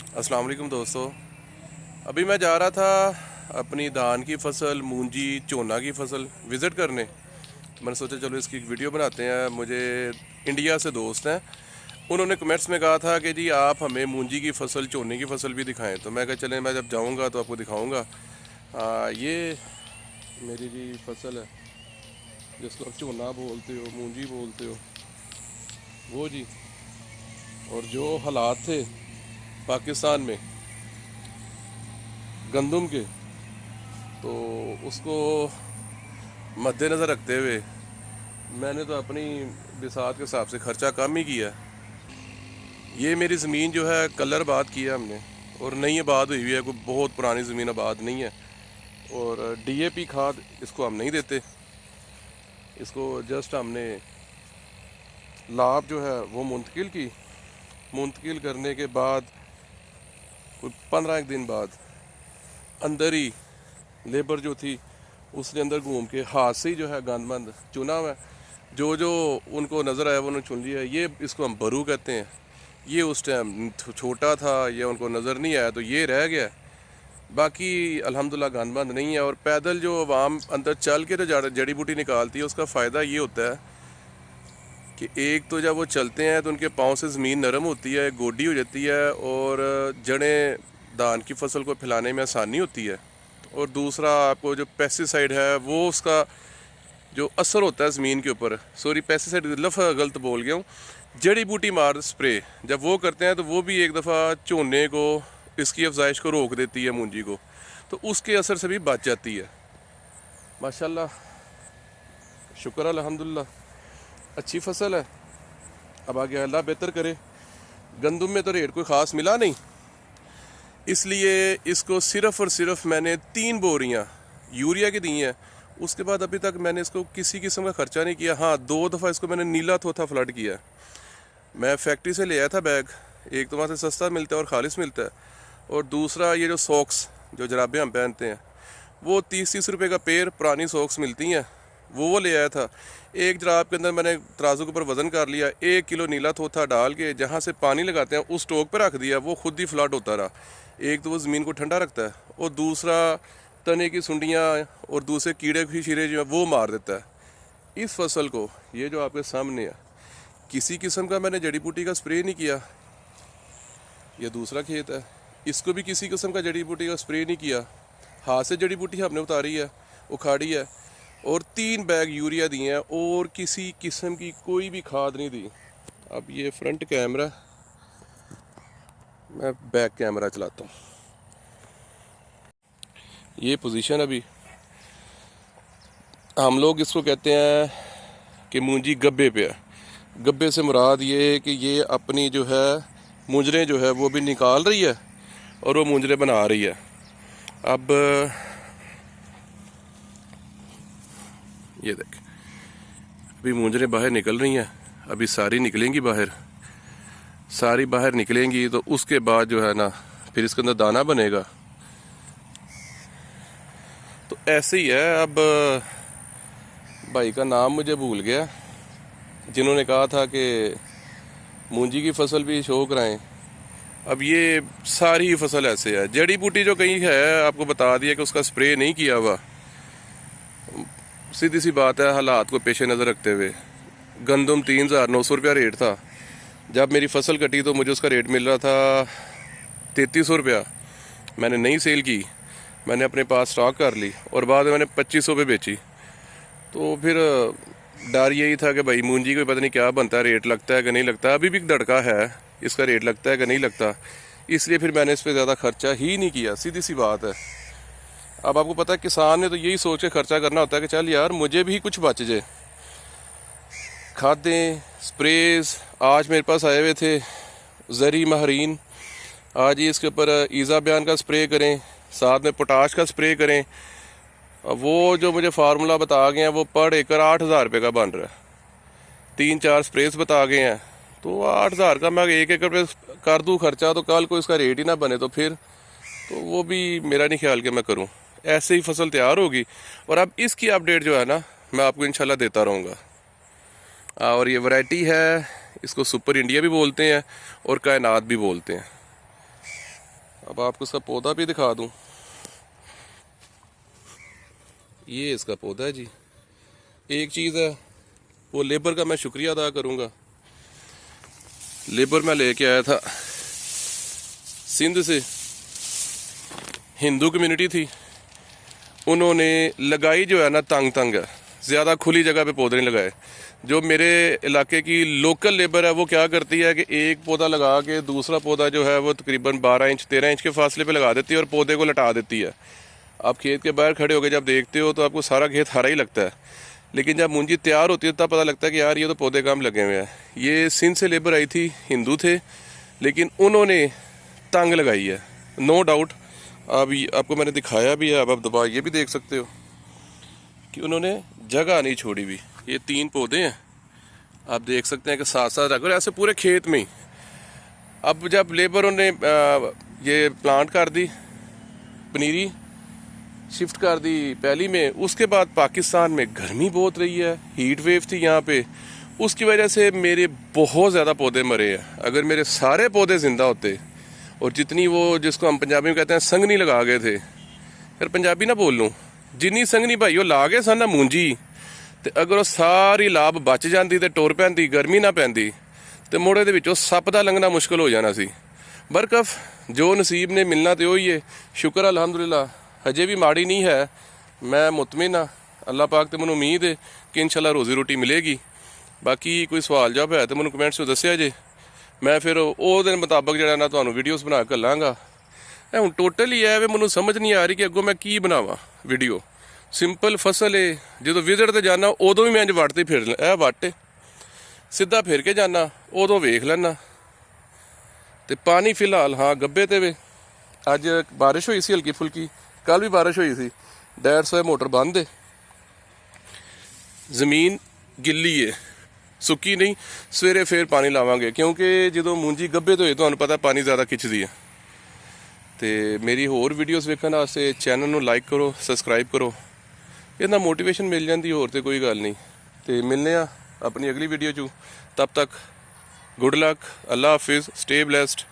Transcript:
अस्सलाम वालेकुम दोस्तों। अभी मैं जा रहा था अपनी धान की फसल, मूंजी, चोना की फसल विज़िट करने। तो मैंने सोचा चलो इसकी एक वीडियो बनाते हैं। मुझे इंडिया से दोस्त हैं, उन्होंने कमेंट्स में कहा था कि जी आप हमें मूंजी की फसल, चोने की फसल भी दिखाएं। तो मैं कहा चलें, मैं जब जाऊंगा तो आपको दिखाऊंगा। ये मेरी जी फसल है, जिसको आप चोना बोलते हो, मूंजी बोलते हो, वो जी। और जो हालात थे पाकिस्तान में गंदम के, तो उसको मद्देनज़र रखते हुए मैंने तो अपनी बिसात के हिसाब से ख़र्चा कम ही किया। ये मेरी ज़मीन जो है कलर आबाद किया हमने, और नई आबाद हुई हुई है, कोई बहुत पुरानी ज़मीन आबाद नहीं है। और डीएपी खाद इसको हम नहीं देते, इसको जस्ट हमने लाभ जो है वो मुंतकिल की। मुंतकिल करने के बाद कोई 15 दिन बाद अंदर ही लेबर जो थी उसने अंदर घूम के हाथ से ही जो है गंदमंद चुना हुआ है। जो जो उनको नज़र आया वो उन्होंने चुन लिया। ये इसको हम बरू कहते हैं। ये उस टाइम छोटा था, ये उनको नज़र नहीं आया तो ये रह गया। बाकी अल्हम्दुलिल्लाह गंदमंद नहीं है। और पैदल जो आवाम अंदर चल के तो जड़ी बूटी निकालती है, उसका फ़ायदा ये होता है कि एक तो जब वो चलते हैं तो उनके पाँव से ज़मीन नरम होती है, गोडी हो जाती है, और जड़ें धान की फसल को फैलाने में आसानी होती है। और दूसरा, आपको जो पेस्टिसाइड है वो उसका जो असर होता है ज़मीन के ऊपर, सॉरी पेस्टिसाइड लफ्ज़ गलत बोल गया हूँ, जड़ी बूटी मार स्प्रे जब वो करते हैं तो वो भी एक दफ़ा चोने को, इसकी अफजाइश को रोक देती है मूंजी को, तो उसके असर से भी बच जाती है। माशाल्लाह, शुक्र अल्हम्दुलिल्लाह, अच्छी फसल है। अब आगे अल्लाह बेहतर करे। गंदम में तो रेट कोई ख़ास मिला नहीं, इसलिए इसको सिर्फ़ और सिर्फ मैंने 3 बोरियां यूरिया की दी हैं। उसके बाद अभी तक मैंने इसको किसी किस्म का ख़र्चा नहीं किया। हाँ, 2 दफ़ा इसको मैंने नीला थोथा फ्लड किया। मैं फैक्ट्री से ले आया था बैग, एक तो वहाँ से सस्ता मिलता है और खालिश मिलता है, और दूसरा ये जो सॉक्स, जो जराबें हम पहनते हैं, वो 30-30 रुपये का पेयर पुरानी सॉक्स मिलती हैं, वो ले आया था। एक जराब के अंदर मैंने तराजू के ऊपर वज़न कर लिया, 1 किलो नीला थोथा डाल के जहाँ से पानी लगाते हैं उस स्टोक पर रख दिया, वो खुद ही फ्लड होता रहा। एक तो वो ज़मीन को ठंडा रखता है, और दूसरा तने की सुंडियाँ और दूसरे कीड़े की शीरे जो हैं वो मार देता है। इस फसल को, ये जो आपके सामने है, किसी किस्म का मैंने जड़ी बूटी का स्प्रे नहीं किया। ये दूसरा खेत है, इसको भी किसी किस्म का जड़ी बूटी का स्प्रे नहीं किया। हाथ से जड़ी बूटी हमने उतारी है, उखाड़ी है, और 3 बैग यूरिया दिए हैं, और किसी किस्म की कोई भी खाद नहीं दी। अब ये फ्रंट कैमरा, मैं बैक कैमरा चलाता हूँ। ये पोजीशन अभी हम लोग इसको कहते हैं कि मूंजी गब्बे पे है। गब्बे से मुराद ये है कि ये अपनी जो है मुंजरे जो है वो भी निकाल रही है, और वो मुंजरे बना रही है। अब ये देख, अभी मुंजरे बाहर निकल रही हैं, अभी सारी निकलेंगी बाहर। सारी बाहर निकलेंगी तो उसके बाद जो है ना, फिर इसके अंदर दाना बनेगा। तो ऐसे ही है। अब भाई का नाम मुझे भूल गया, जिन्होंने कहा था कि मूंजी की फसल भी शो कराएं। अब ये सारी फसल ऐसे है। जड़ी बूटी जो कहीं है, आपको बता दिया कि उसका स्प्रे नहीं किया हुआ। सीधी सी बात है, हालात को पेश नज़र रखते हुए गंदम 3,900 रुपया रेट था। जब मेरी फसल कटी तो मुझे उसका रेट मिल रहा था 3,300 रुपया। मैंने नहीं सेल की, मैंने अपने पास स्टॉक कर ली, और बाद में मैंने 2,500 पे बेची। तो फिर डर यही था कि भाई मूंजी को पता नहीं क्या बनता है, रेट लगता है कि नहीं लगता। अभी भी धड़का है, इसका रेट लगता है कि नहीं लगता, इसलिए फिर मैंने इस पर ज़्यादा खर्चा ही नहीं किया। सीधी सी बात है। अब आपको पता है, किसान ने तो यही सोच के खर्चा करना होता है कि चल यार मुझे भी कुछ बच जाए। खादें, स्प्रेज आज मेरे पास आए हुए थे जरी महरीन, आज ही इसके ऊपर ईज़ा बयान का स्प्रे करें, साथ में पोटाश का स्प्रे करें। वो जो मुझे फार्मूला बता गए हैं वो पर एकड़ 8,000 रुपये का बन रहा है। 3-4 स्प्रेस बता गए हैं, तो 8,000 का मैं 1 एकड़ पे कर दूँ खर्चा, तो कल को इसका रेट ही ना बने तो फिर तो वो भी मेरा नहीं ख्याल कि मैं करूँ। ऐसे ही फसल तैयार होगी। और अब इसकी अपडेट जो है ना, मैं आपको इंशाल्लाह देता रहूँगा। और ये वैरायटी है, इसको सुपर इंडिया भी बोलते हैं और कायनात भी बोलते हैं। अब आपको इसका पौधा भी दिखा दूं। ये इसका पौधा है जी। एक चीज़ है, वो लेबर का मैं शुक्रिया अदा करूंगा। लेबर मैं लेके आया था सिंध से, हिंदू कम्युनिटी थी, उन्होंने लगाई जो है ना तंग तंग है, ज़्यादा खुली जगह पे पौधे नहीं लगाए। जो मेरे इलाके की लोकल लेबर है वो क्या करती है कि एक पौधा लगा के दूसरा पौधा जो है वो तकरीबन 12 इंच 13 इंच के फासले पे लगा देती है और पौधे को लटा देती है। आप खेत के बाहर खड़े होकर जब देखते हो तो आपको सारा खेत हरा ही लगता है, लेकिन जब मुंजी तैयार होती है तब पता लगता है कि यार ये तो पौधे कम लगे हुए हैं। ये सिंध से लेबर आई थी, हिंदू थे, लेकिन उन्होंने तंग लगाई है, नो डाउट। आपको मैंने दिखाया भी है, अब आप दबा ये भी देख सकते हो कि उन्होंने जगह नहीं छोड़ी भी। ये 3 पौधे हैं, आप देख सकते हैं कि साथ साथ रख, और ऐसे पूरे खेत में ही। अब जब लेबरों ने ये प्लांट कर दी, पनीरी शिफ्ट कर दी पहली में, उसके बाद पाकिस्तान में गर्मी बहुत रही है, हीट वेव थी यहाँ पे, उसकी वजह से मेरे बहुत ज़्यादा पौधे मरे हैं। अगर मेरे सारे पौधे ज़िंदा होते और जितनी वो जिसको हम पंजाबी में कहते हैं संगनी लगा गए थे, फिर पंजाबी ना बोल लूँ, जिन्नी संगनी भाई वो ला गए सन ना मूंजी, ਤੇ ਅਗਰ ਉਹ ਸਾਰੀ ਲਾਭ ਬਚ ਜਾਂਦੀ ਤੇ ਟੁਰ ਪੈਂਦੀ, ਗਰਮੀ ਨਾ ਪੈਂਦੀ, ਤੇ ਮੋੜੇ ਦੇ ਵਿੱਚੋਂ ਸੱਪ ਦਾ ਲੰਘਣਾ ਮੁਸ਼ਕਲ ਹੋ ਜਾਣਾ ਸੀ। ਬਰਕਫ ਜੋ ਨਸੀਬ ਨੇ ਮਿਲਣਾ ਤੇ ਉਹੀ ਹੈ। ਸ਼ੁਕਰ ਅਲਹਮਦੁਲਿਲਾ, ਹਜੇ ਵੀ ਮਾੜੀ ਨਹੀਂ ਹੈ। ਮੈਂ ਮੁਤਮਿਨ ਹਾਂ, ਅੱਲਾਹ ਪਾਕ ਤੇ ਮੈਨੂੰ ਉਮੀਦ ਹੈ ਕਿ ਇਨਸ਼ਾਅੱਲਾ ਰੋਜ਼ੀ ਰੋਟੀ ਮਿਲੇਗੀ। ਬਾਕੀ ਕੋਈ ਸਵਾਲ ਜਵਾਬ ਹੈ ਤੇ ਮੈਨੂੰ ਕਮੈਂਟਸ ਵਿੱਚ ਦੱਸਿਆ ਜੇ, ਮੈਂ ਫਿਰ ਉਹਦੇ ਮੁਤਾਬਕ ਜਿਹੜਾ ਨਾ ਤੁਹਾਨੂੰ ਵੀਡੀਓਜ਼ ਬਣਾ ਕੇ ਘੱਲਾਂਗਾ। ਇਹ ਹੁਣ ਟੋਟਲ ਹੀ ਹੈ ਵੀ ਮੈਨੂੰ ਸਮਝ ਨਹੀਂ ਆ ਰਹੀ ਕਿ ਅੱਗੋਂ ਮੈਂ ਕੀ ਬਣਾਵਾਂ ਵੀਡੀਓ। ਸਿੰਪਲ ਫਸਲ ਏ, ਜਦੋਂ ਵਿਜ਼ਿਟ ਤੇ ਜਾਣਾ ਉਦੋਂ ਵੀ ਮੈਂ ਇੰਜ ਵੱਟ ਤੇ ਫਿਰ ਇਹ ਵੱਟ ਸਿੱਧਾ ਫਿਰ ਕੇ ਜਾਣਾ, ਉਦੋਂ ਵੇਖ ਲੈਣਾ। ਤੇ ਪਾਣੀ ਫਿਲਹਾਲ ਹਾਂ ਗੱਬੇ ਤੇ ਵੇ। ਅੱਜ ਬਾਰਿਸ਼ ਹੋਈ ਸੀ ਹਲਕੀ ਫੁਲਕੀ, ਕੱਲ ਵੀ ਬਾਰਿਸ਼ ਹੋਈ ਸੀ, 150 ਮੋਟਰ ਬੰਦ ਏ। ਜ਼ਮੀਨ ਗਿੱਲੀ ਏ, ਸੁੱਕੀ ਨਹੀਂ। ਸਵੇਰੇ ਫੇਰ ਪਾਣੀ ਲਾਵਾਂਗੇ, ਕਿਉਂਕਿ ਜਦੋਂ ਮੂੰਜੀ ਗੱਬੇ ਤੋਂ ਹੋਏ ਤੁਹਾਨੂੰ ਪਤਾ ਪਾਣੀ ਜ਼ਿਆਦਾ ਖਿੱਚਦੀ ਹੈ। ਤੇ ਮੇਰੀ ਹੋਰ ਵੀਡੀਓਜ਼ ਵੇਖਣ ਵਾਸਤੇ ਚੈਨਲ ਨੂੰ ਲਾਈਕ ਕਰੋ, ਸਬਸਕ੍ਰਾਈਬ ਕਰੋ। ਇਹਦਾ ਮੋਟੀਵੇਸ਼ਨ ਮਿਲ ਜਾਂਦੀ, ਹੋਰ ਤੇ ਕੋਈ ਗੱਲ ਨਹੀਂ। ਤੇ ਮਿਲਨੇ ਆ ਆਪਣੀ ਅਗਲੀ ਵੀਡੀਓ 'ਚ। ਤਬ ਤੱਕ ਗੁੱਡ ਲੱਕ, ਅੱਲਾ ਹਾਫਿਜ਼, ਸਟੇ ਬਲੈਸਡ।